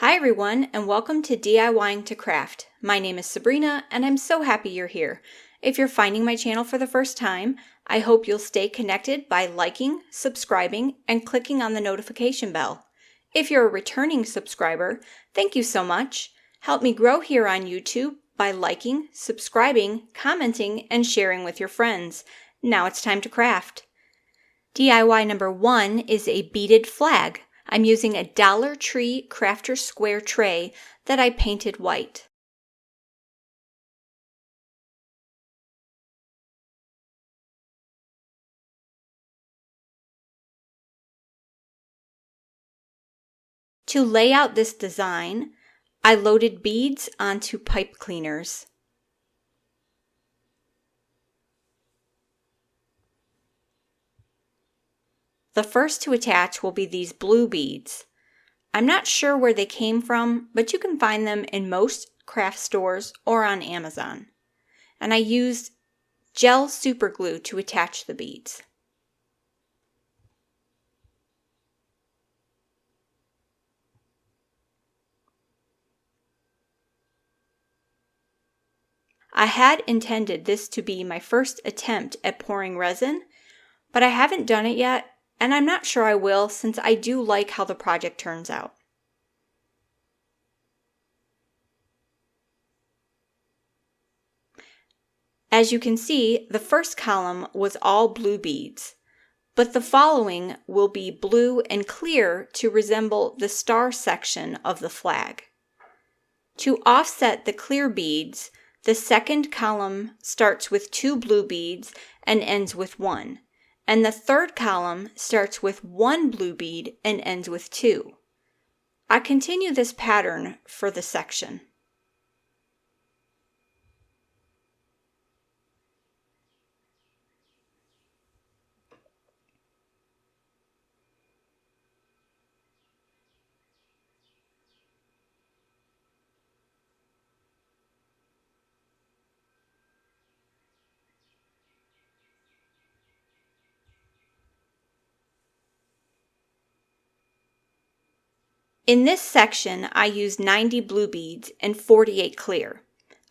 Hi everyone, and welcome to DIYing to Craft. My name is Sabrina and I'm so happy you're here. If you're finding my channel for the first time, I hope you'll stay connected by liking, subscribing, and clicking on the notification bell. If you're a returning subscriber, thank you so much. Help me grow here on YouTube by liking, subscribing, commenting, and sharing with your friends. Now it's time to craft. DIY number 1 is a beaded flag. I'm using a Dollar Tree Crafter Square tray that I painted white. To lay out this design, I loaded beads onto pipe cleaners. The first to attach will be these blue beads. I'm not sure where they came from, but you can find them in most craft stores or on Amazon. And I used gel super glue to attach the beads. I had intended this to be my first attempt at pouring resin, but I haven't done it yet, and I'm not sure I will since I do like how the project turns out. As you can see, the first column was all blue beads, but the following will be blue and clear to resemble the star section of the flag. To offset the clear beads, the second column starts with 2 blue beads and ends with 1. And the third column starts with 1 blue bead and ends with 2. I continue this pattern for the section. In this section, I used 90 blue beads and 48 clear.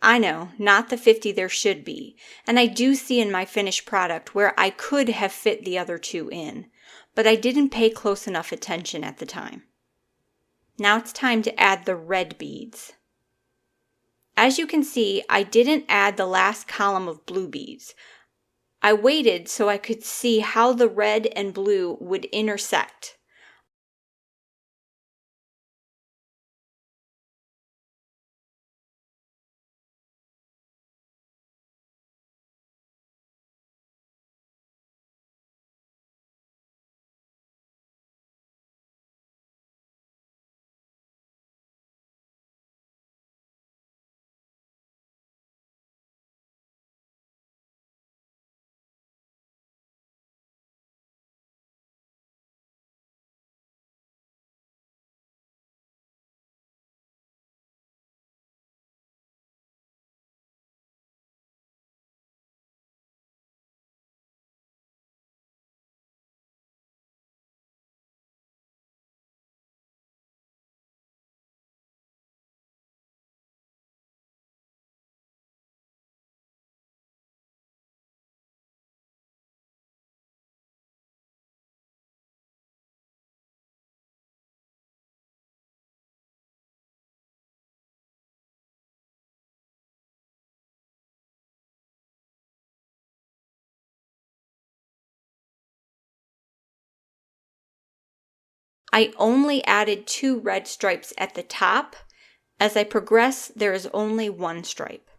I know, not the 50 there should be, and I do see in my finished product where I could have fit the other 2 in, but I didn't pay close enough attention at the time. Now it's time to add the red beads. As you can see, I didn't add the last column of blue beads. I waited so I could see how the red and blue would intersect. I only added 2 red stripes at the top. As I progress, there is only 1 stripe.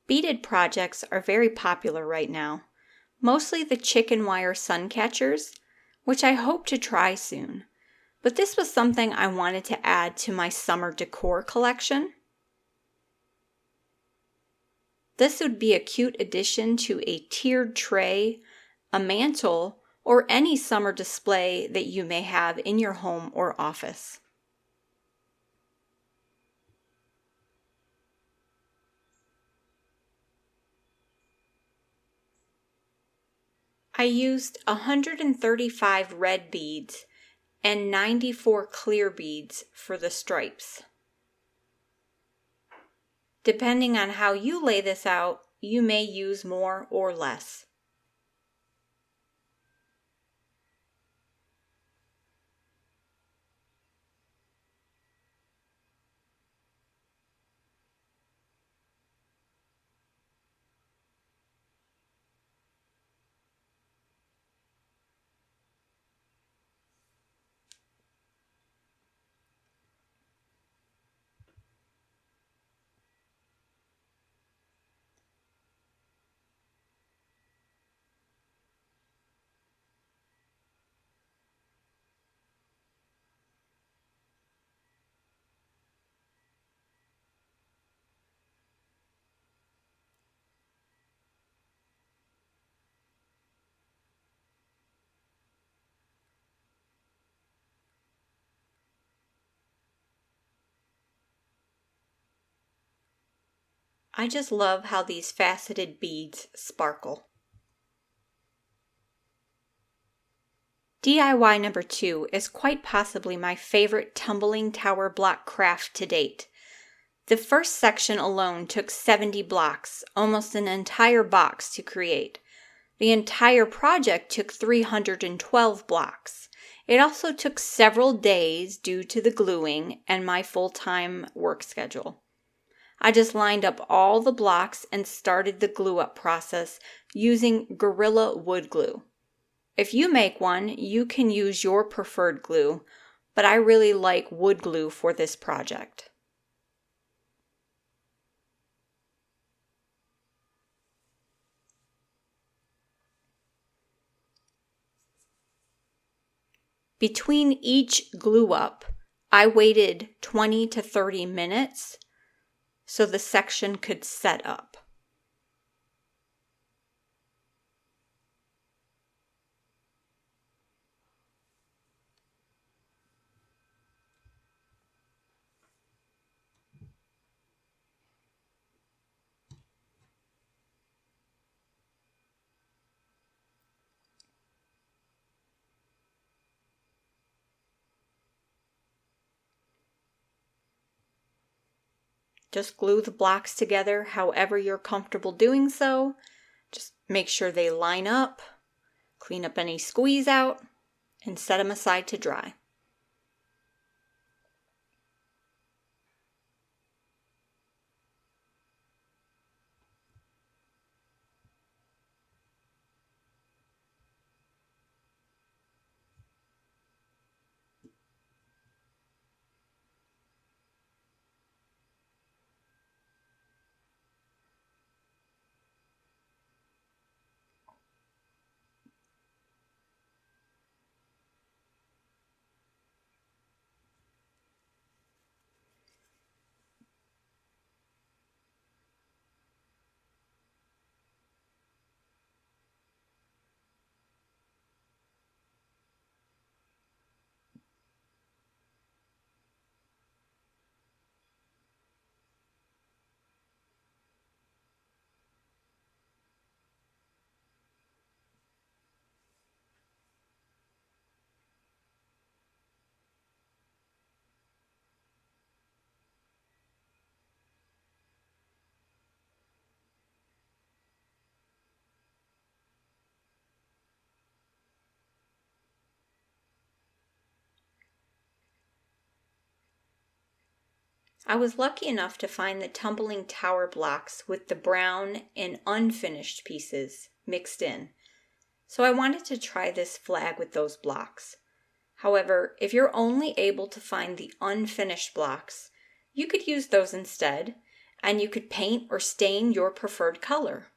Beaded projects are very popular right now, mostly the chicken wire sun catchers, which I hope to try soon. But this was something I wanted to add to my summer decor collection. This would be a cute addition to a tiered tray, a mantle, or any summer display that you may have in your home or office. I used 135 red beads and 94 clear beads for the stripes. Depending on how you lay this out, you may use more or less. I just love how these faceted beads sparkle. DIY number 2 is quite possibly my favorite tumbling tower block craft to date. The first section alone took 70 blocks, almost an entire box to create. The entire project took 312 blocks. It also took several days due to the gluing and my full-time work schedule. I just lined up all the blocks and started the glue up process using Gorilla wood glue. If you make one, you can use your preferred glue, but I really like wood glue for this project. Between each glue up, I waited 20 to 30 minutes so the section could set up. Just glue the blocks together however you're comfortable doing so. Just make sure they line up, clean up any squeeze out, and set them aside to dry. I was lucky enough to find the tumbling tower blocks with the brown and unfinished pieces mixed in. So I wanted to try this flag with those blocks. However, if you're only able to find the unfinished blocks, you could use those instead, and you could paint or stain your preferred color.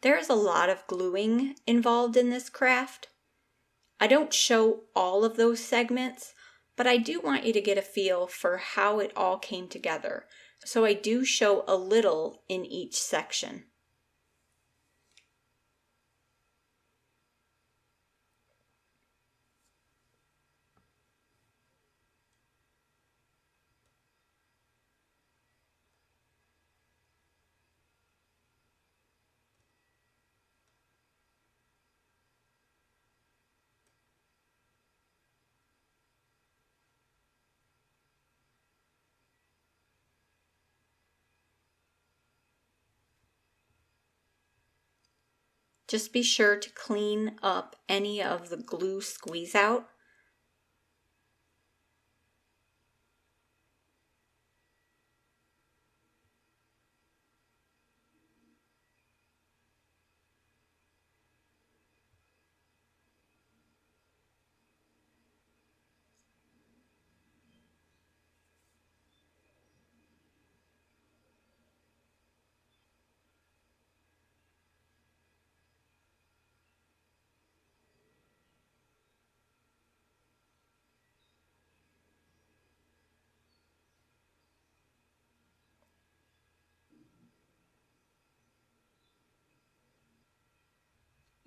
There is a lot of gluing involved in this craft. I don't show all of those segments, but I do want you to get a feel for how it all came together. So I do show a little in each section. Just be sure to clean up any of the glue squeeze out.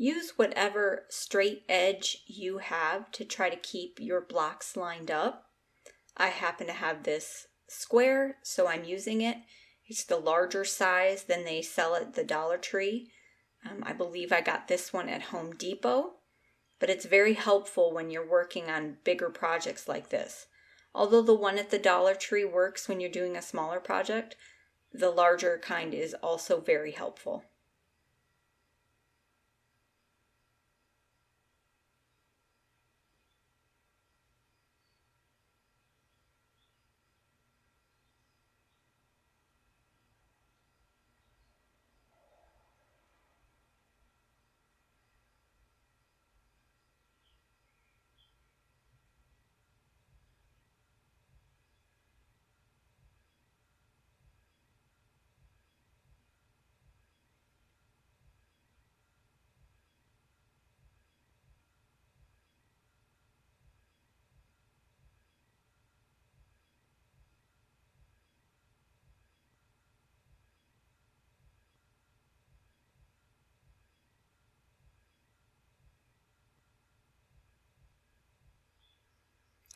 Use whatever straight edge you have to try to keep your blocks lined up. I happen to have this square, so I'm using it. It's the larger size than they sell at the Dollar Tree. I believe I got this one at Home Depot, but it's very helpful when you're working on bigger projects like this. Although the one at the Dollar Tree works when you're doing a smaller project, the larger kind is also very helpful.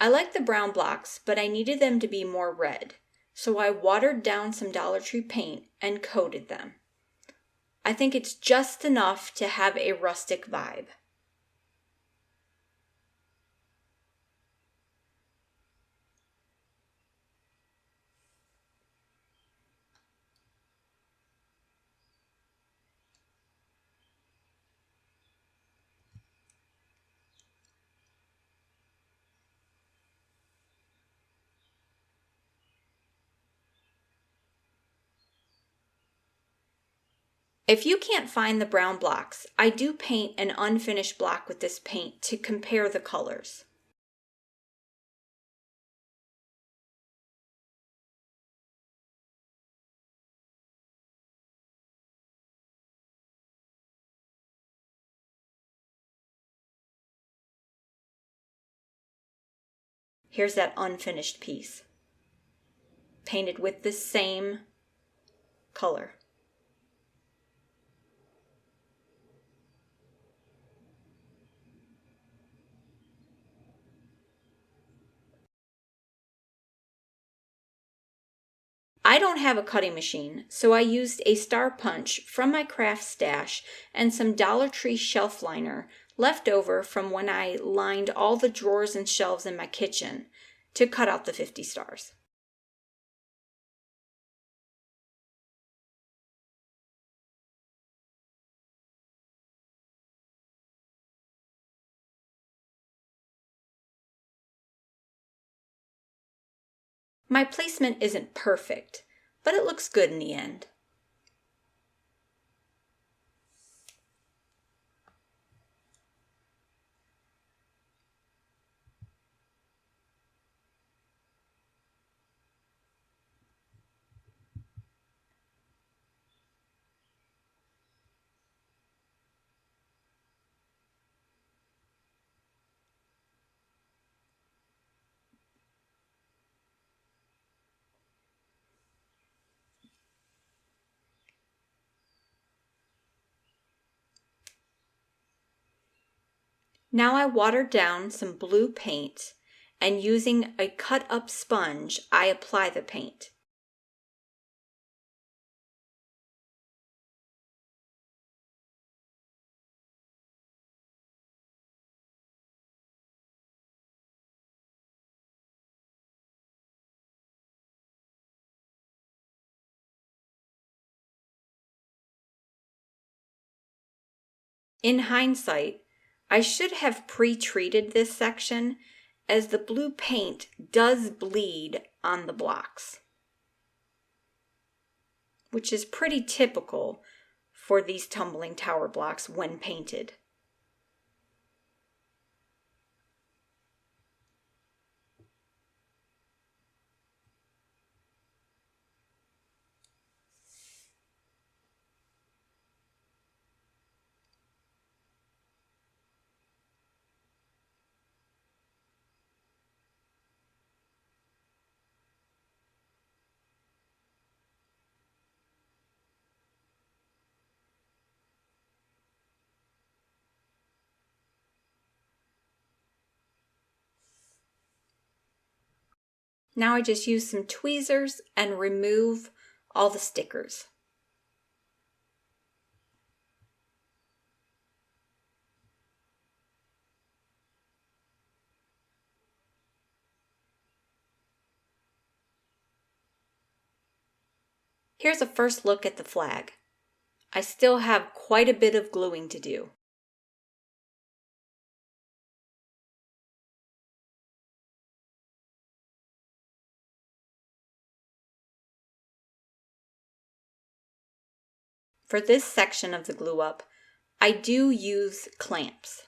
I like the brown blocks, but I needed them to be more red, so I watered down some Dollar Tree paint and coated them. I think it's just enough to have a rustic vibe. If you can't find the brown blocks, I do paint an unfinished block with this paint to compare the colors. Here's that unfinished piece, painted with the same color. I don't have a cutting machine, so I used a star punch from my craft stash and some Dollar Tree shelf liner left over from when I lined all the drawers and shelves in my kitchen to cut out the 50 stars. My placement isn't perfect, but it looks good in the end. Now I watered down some blue paint, and using a cut up sponge, I apply the paint. In hindsight, I should have pre-treated this section as the blue paint does bleed on the blocks, which is pretty typical for these tumbling tower blocks when painted. Now I just use some tweezers and remove all the stickers. Here's a first look at the flag. I still have quite a bit of gluing to do. For this section of the glue up, I do use clamps.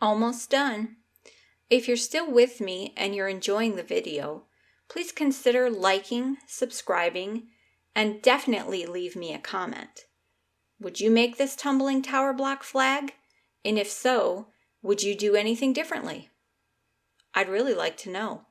Almost done. If you're still with me and you're enjoying the video, please consider liking, subscribing, and definitely leave me a comment. Would you make this tumbling tower block flag? And if so, would you do anything differently? I'd really like to know.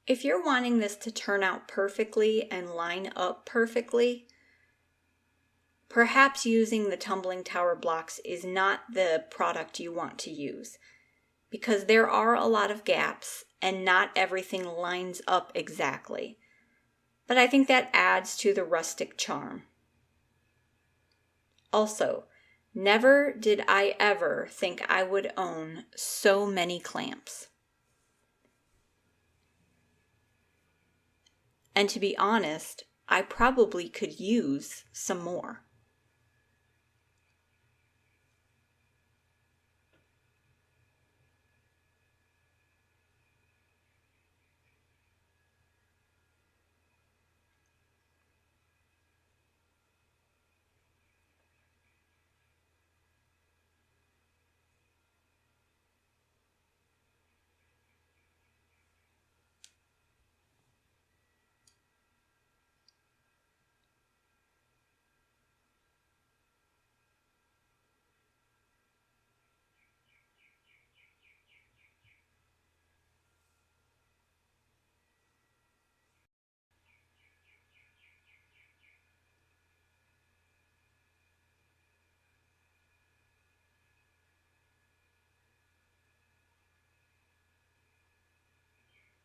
If you're wanting this to turn out perfectly and line up perfectly, perhaps using the tumbling tower blocks is not the product you want to use, because there are a lot of gaps and not everything lines up exactly. But I think that adds to the rustic charm. Also, never did I ever think I would own so many clamps. And to be honest, I probably could use some more.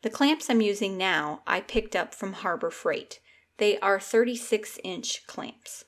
The clamps I'm using now, I picked up from Harbor Freight. They are 36-inch clamps.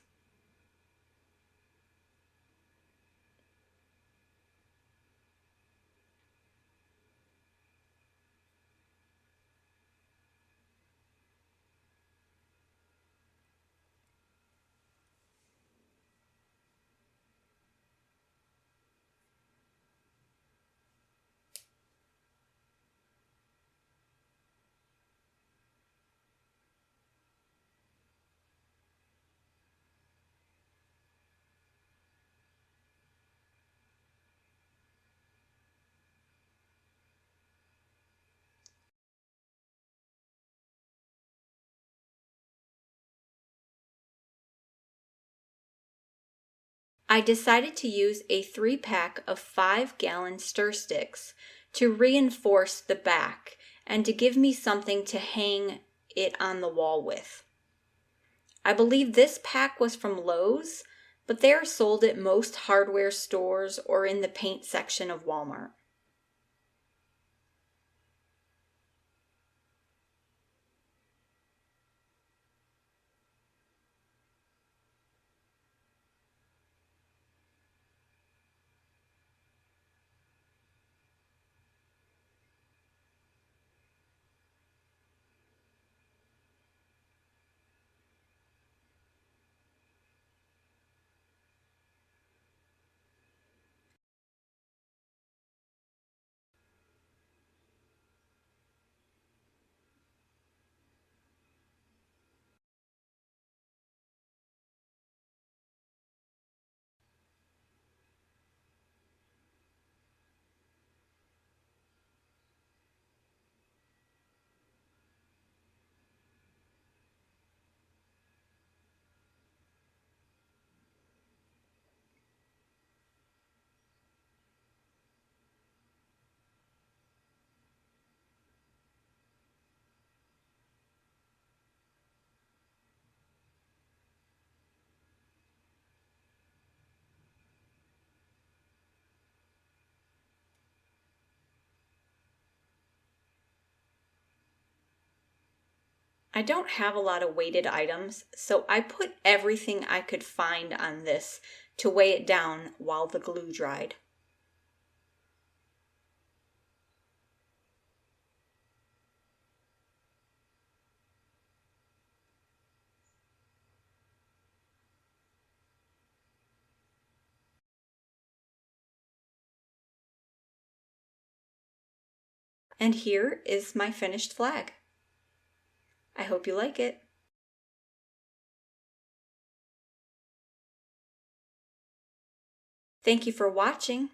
I decided to use a 3-pack of 5-gallon stir sticks to reinforce the back and to give me something to hang it on the wall with. I believe this pack was from Lowe's, but they are sold at most hardware stores or in the paint section of Walmart. I don't have a lot of weighted items, so I put everything I could find on this to weigh it down while the glue dried. And here is my finished flag. I hope you like it. Thank you for watching.